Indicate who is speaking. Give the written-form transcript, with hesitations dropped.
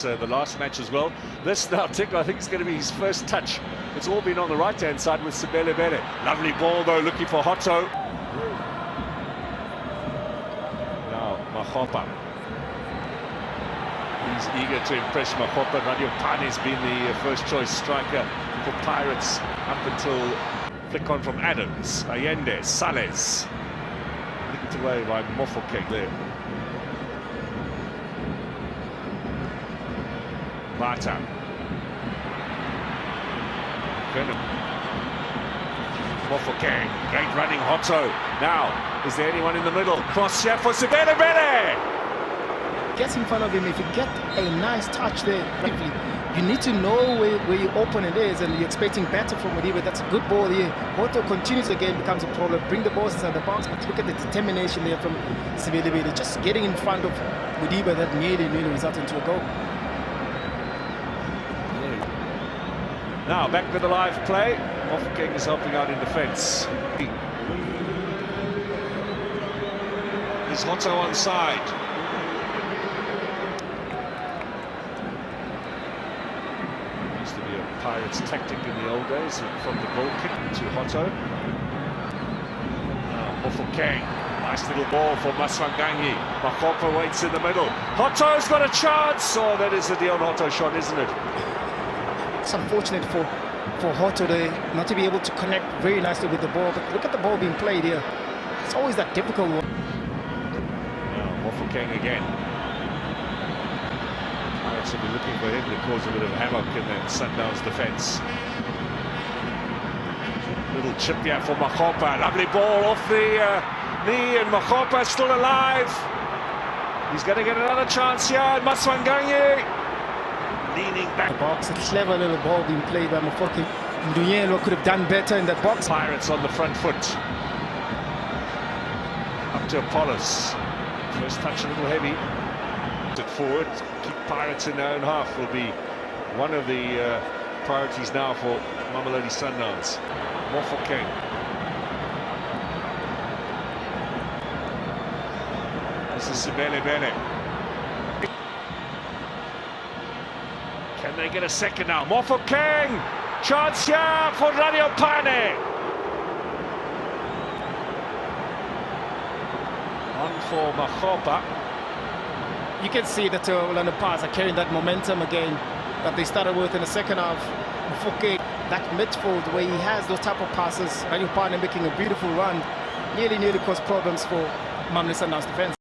Speaker 1: The last match as well. This now, Tick, I think it's going to be his first touch. It's all been on the right-hand side with Relebohile. Lovely ball, though, looking for Hotto. Now, Mofokeng. He's eager to impress Mofokeng. Relebohile has been the first-choice striker for Pirates up until flick on from Adams. Allende, Sales. Licked away by Mofokeng there. Mata. Mofokeng, great running Hotto. Now, is there anyone in the middle? Cross here for Relebohile.
Speaker 2: Gets in front of him. If you get a nice touch there, you need to know where your opponent is, and you're expecting better from Mudiba. That's a good ball here. Hotto continues again, becomes a problem. Bring the balls inside the box, but look at the determination there from Relebohile. Just getting in front of Mudiba that nearly resulted into a goal.
Speaker 1: Now back with the live play. Mofokeng is helping out in defence. Is Hotto on side? Used to be a Pirates tactic in the old days, from the goal kick to Hotto. Now Mofokeng, nice little ball for Maswanganyi. Mofokeng waits in the middle. Hotto's got a chance. Oh, that is a Dion Hotto shot, isn't it?
Speaker 2: It's unfortunate for Hotto not to be able to connect very nicely with the ball, but look at the ball being played here. It's always that difficult one.
Speaker 1: Now Mofokeng again. Pirates will be looking for him to cause a bit of havoc in that Sundowns defence. Little chip here for Mofokeng. Lovely ball off the knee, and Mofokeng still alive. He's going to get another chance here. Maswanganyi leaning back.
Speaker 2: The box, a clever little ball being played by Mofokeng. Nduyelo could have done better in that box.
Speaker 1: Pirates on the front foot. Up to Apollos. First touch a little heavy. It forward. Keep Pirates in their own half will be one of the priorities now for Mamelodi Sundowns. Mofokeng. This is Relebohile. Can they get a second now? Mofokeng! Chance here for Relebohile. On for Mofokeng.
Speaker 2: You can see that Orlando Pirates are carrying that momentum again that they started with in the second half. Mofokeng, that midfield where he has those type of passes. Relebohile making a beautiful run. Nearly caused problems for Mamelodi Sundowns defense.